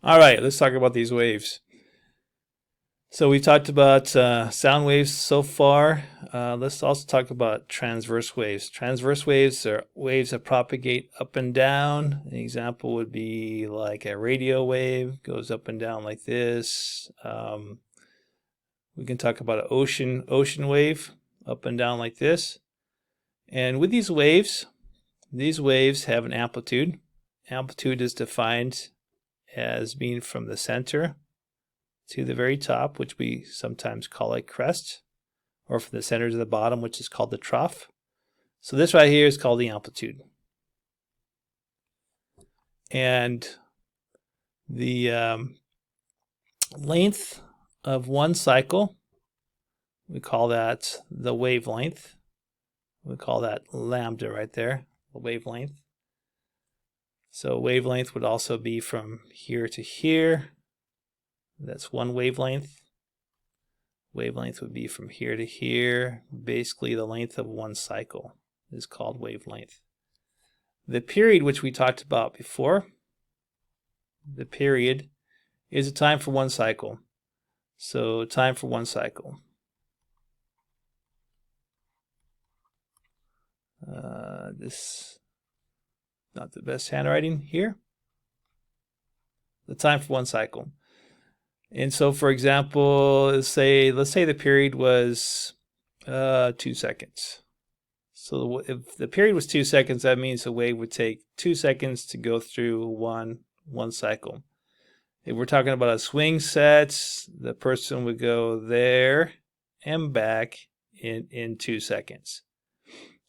All right, let's talk about these waves. So we talked about sound waves so far. Let's also talk about transverse waves. Transverse waves are waves that propagate up and down. An example would be like a radio wave, goes up and down like this. We can talk about an ocean wave, up and down like this. And with these waves have an amplitude. Amplitude is defined as being from the center to the very top, which we sometimes call a crest, or from the center to the bottom, which is called the trough. So this right here is called the amplitude. And the length of one cycle, we call that the wavelength. We call that lambda right there, the wavelength. So wavelength would also be from here to here. That's one wavelength. Wavelength would be from here to here. Basically, the length of one cycle is called wavelength. The period, which we talked about before, the period is a time for one cycle. So time for one cycle. This not the best handwriting here. The time for one cycle. And so, for example, let's say the period was 2 seconds. So if the period was 2 seconds, that means the wave would take 2 seconds to go through one cycle. If we're talking about a swing set, the person would go there and back in 2 seconds.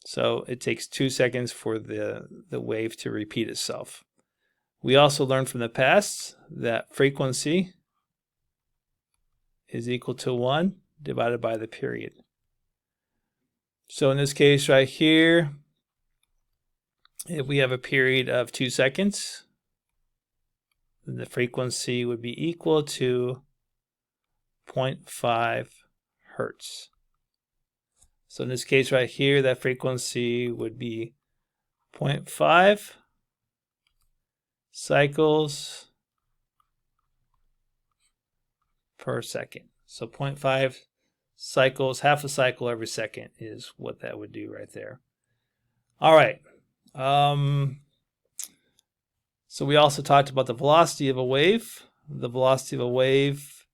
So it takes 2 seconds for the wave to repeat itself. We also learned from the past that frequency is equal to 1 divided by the period. So in this case right here, if we have a period of 2 seconds, then the frequency would be equal to 0.5 hertz. So in this case right here, that frequency would be 0.5 cycles per second. So 0.5 cycles, half a cycle every second is what that would do right there. All right. So we also talked about the velocity of a wave. The velocity of a wave,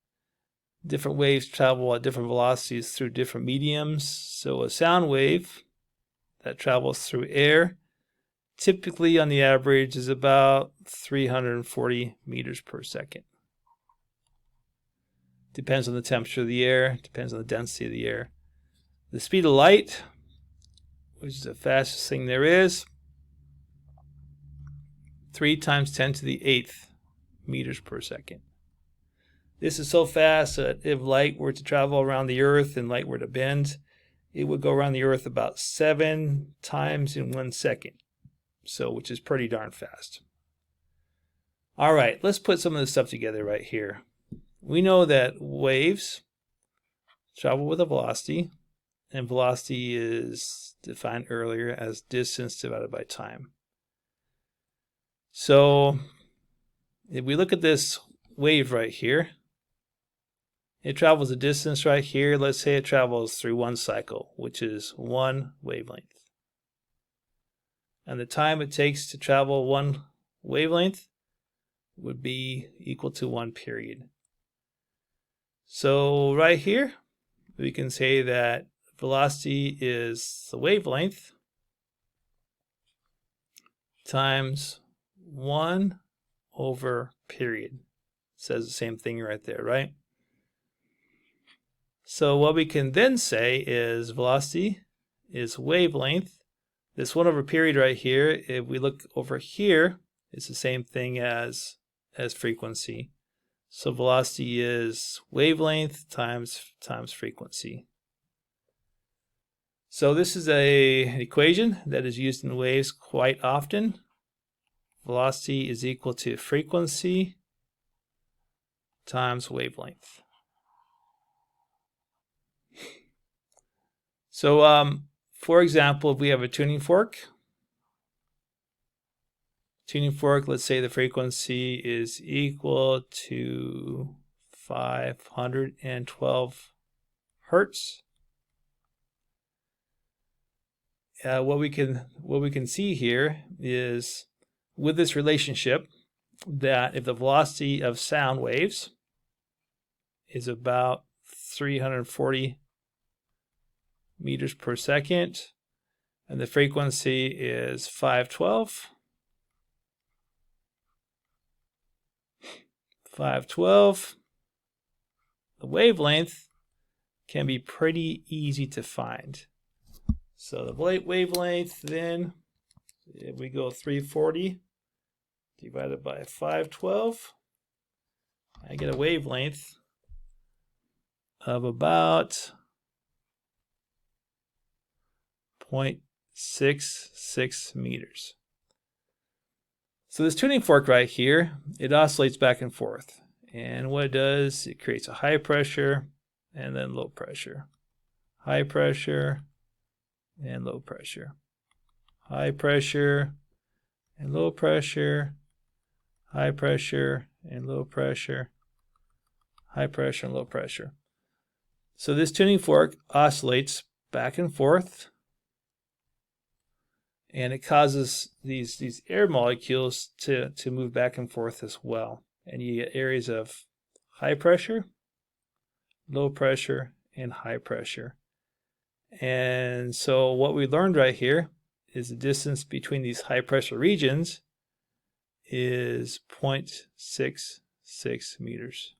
different waves travel at different velocities through different mediums. So a sound wave that travels through air typically on the average is about 340 meters per second. Depends on the temperature of the air, depends on the density of the air. The speed of light, which is the fastest thing there is, 3 times 10 to the 8th meters per second. This is so fast that if light were to travel around the Earth and light were to bend, it would go around the Earth about 7 times in 1 second. So, which is pretty darn fast. All right, let's put some of this stuff together right here. We know that waves travel with a velocity, and velocity is defined earlier as distance divided by time. So if we look at this wave right here, it travels a distance right here. Let's say it travels through one cycle, which is one wavelength. And the time it takes to travel one wavelength would be equal to 1 period. So right here, we can say that velocity is the wavelength times 1 over period. It says the same thing right there, right? So what we can then say is velocity is wavelength. This 1 over period right here, if we look over here, it's the same thing as frequency. So velocity is wavelength times frequency. So this is an equation that is used in waves quite often. Velocity is equal to frequency times wavelength. So for example, if we have a tuning fork tuning fork, let's say the frequency is equal to 512 hertz. What we can see here is with this relationship that if the velocity of sound waves is about 340 meters per second and the frequency is 512, the wavelength can be pretty easy to find. So the wavelength then, if we go 340 divided by 512, I get a wavelength of about 0.66 meters. So this tuning fork right here, it oscillates back and forth. And what it does, it creates a high pressure and then low pressure. High pressure and low pressure. High pressure and low pressure. High pressure and low pressure. High pressure and low pressure. So this tuning fork oscillates back and forth, and it causes these air molecules to move back and forth as well. And you get areas of high pressure, low pressure, and high pressure. And so what we learned right here is the distance between these high pressure regions is 0.66 meters.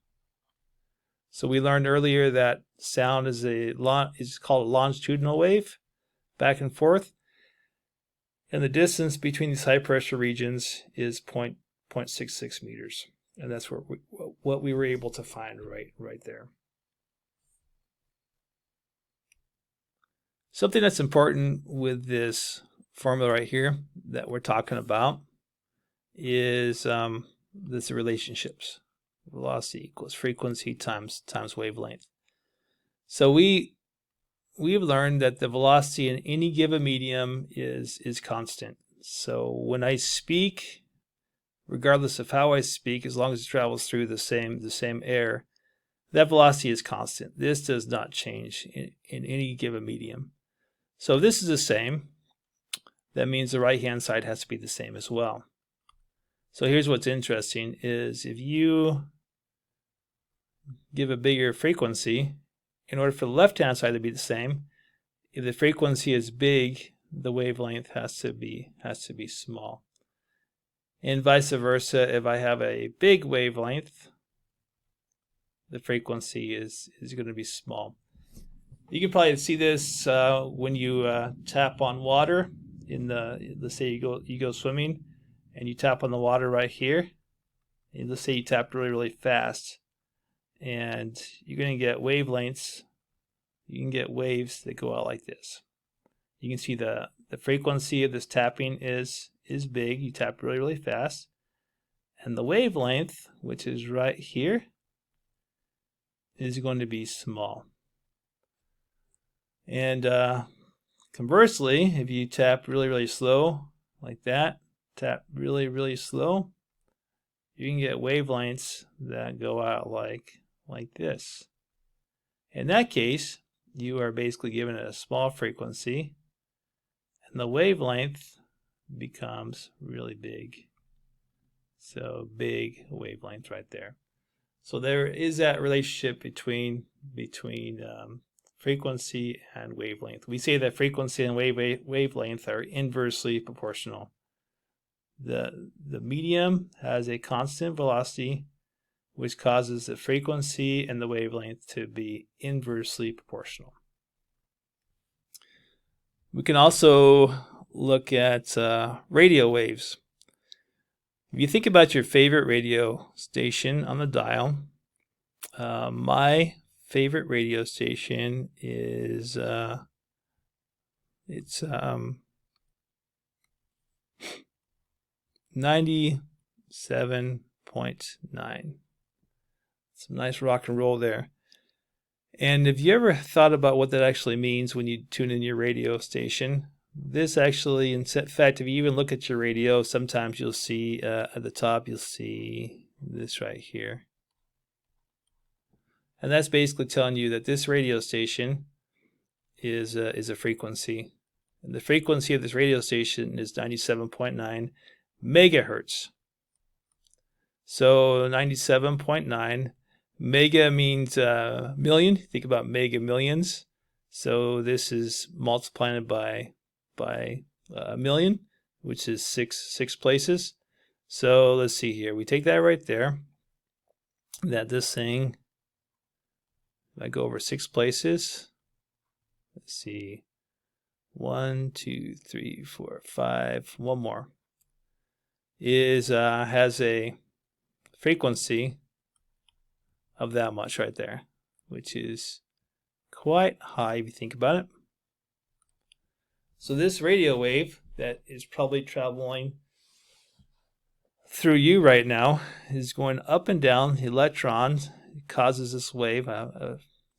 So we learned earlier that sound is called a longitudinal wave, back and forth, and the distance between these high pressure regions is 0.66 meters, and that's what we were able to find right there. Something that's important with this formula right here that we're talking about is this relationships. Velocity equals frequency times wavelength. So we've learned that the velocity in any given medium is constant. So when I speak, regardless of how I speak, as long as it travels through the same air, that velocity is constant. This does not change in any given medium. So if this is the same, that means the right-hand side has to be the same as well. So here's what's interesting is if you give a bigger frequency, in order for the left-hand side to be the same, if the frequency is big, the wavelength has to be small. And vice versa, if I have a big wavelength, the frequency is going to be small. You can probably see this when you tap on water. Let's say you go swimming, and you tap on the water right here. And let's say you tap really fast, and you're going to get wavelengths. You can get waves that go out like this. You can see the frequency of this tapping is big. You tap really fast, and the wavelength, which is right here, is going to be small. And conversely, if you tap really slow like that, tap really slow, you can get wavelengths that go out like this. In that case, you are basically given a small frequency, and the wavelength becomes really big. So big wavelength right there. So there is that relationship between frequency and wavelength. We say that frequency and wavelength are inversely proportional. The medium has a constant velocity, which causes the frequency and the wavelength to be inversely proportional. We can also look at radio waves. If you think about your favorite radio station on the dial, my favorite radio station is it's 97.9. Some nice rock and roll there. And have you ever thought about what that actually means when you tune in your radio station? This actually, in fact, if you even look at your radio, sometimes you'll see at the top, you'll see this right here. And that's basically telling you that this radio station is a frequency. And the frequency of this radio station is 97.9 megahertz. So 97.9, mega means million. Think about mega millions. So this is multiplying it by a million, which is six places. So let's see here. We take that right there. That this thing, if I go over 6 places, let's see, 1, 2, 3, 4, 5, one more, is has a frequency of that much right there, which is quite high if you think about it. So this radio wave that is probably traveling through you right now is going up and down. The electrons causes this wave.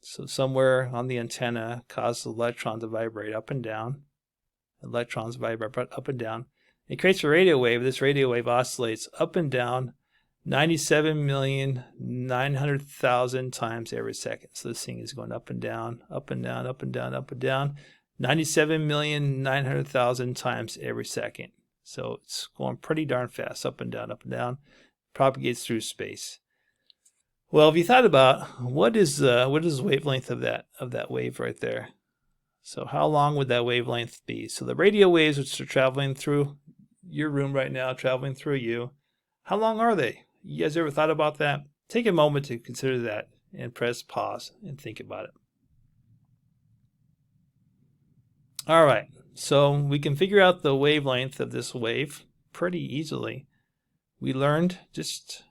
So somewhere on the antenna causes the electron to vibrate up and down. Electrons vibrate up and down. It creates a radio wave. This radio wave oscillates up and down 97,900,000 times every second. So this thing is going up and down, up and down, up and down, up and down, 97,900,000 times every second. So it's going pretty darn fast, up and down, propagates through space. Well, if you thought about what is the wavelength of that wave right there? So how long would that wavelength be? So the radio waves which are traveling through your room right now, traveling through you, how long are they? You guys ever thought about that? Take a moment to consider that and press pause and think about it. All right, so we can figure out the wavelength of this wave pretty easily. We learned just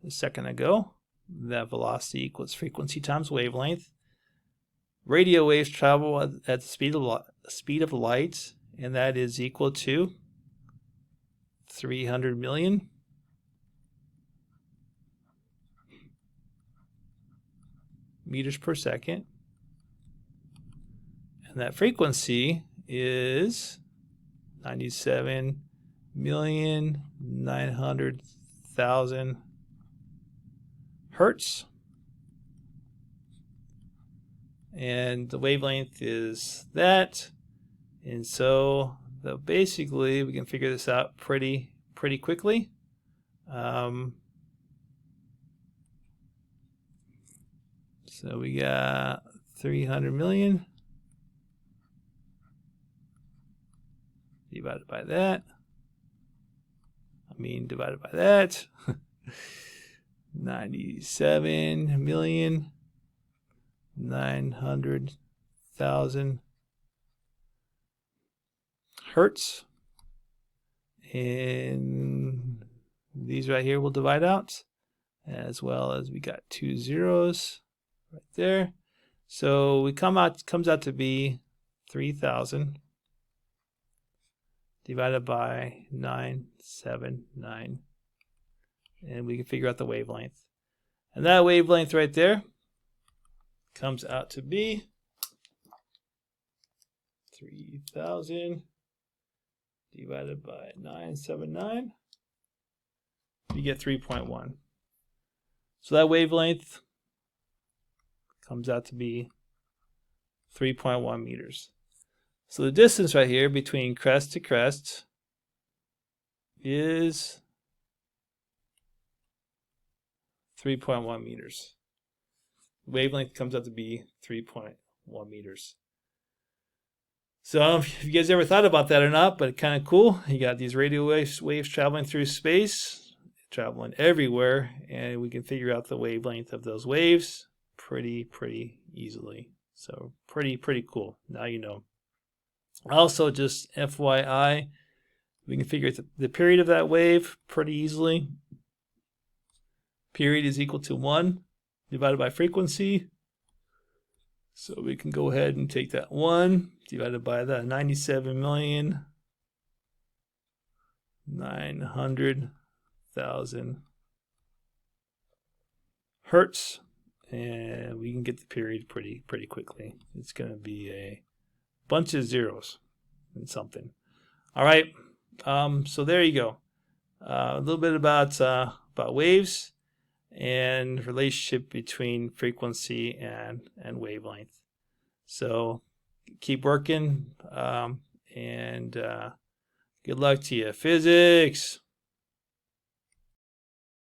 a second ago that velocity equals frequency times wavelength. Radio waves travel at the speed of light, and that is equal to 300 million meters per second. And that frequency is 97,900,000 hertz. And the wavelength is that. And so basically we can figure this out pretty quickly. So we got 300 million divided by that. Divided by that. 97,900,000 hertz. And these right here will divide out, as well as we got 2 zeros right there. So we comes out to be 3,000 divided by 979, and we can figure out the wavelength. And that wavelength right there comes out to be 3,000 divided by 979. You get 3.1. So that wavelength comes out to be 3.1 meters. So the distance right here between crest to crest is 3.1 meters. Wavelength comes out to be 3.1 meters. So I don't know if you guys ever thought about that or not, but kind of cool. You got these radio waves traveling through space, traveling everywhere, and we can figure out the wavelength of those waves pretty easily. So pretty cool. Now you know. Also, just FYI, we can figure out the period of that wave pretty easily. Period is equal to 1 divided by frequency. So we can go ahead and take that 1 divided by the 97,900,000 hertz, and we can get the period pretty quickly. It's going to be a bunch of zeros. and something. All right, so there you go. A little bit about waves and relationship between frequency and wavelength. So keep working, and good luck to you. Physics.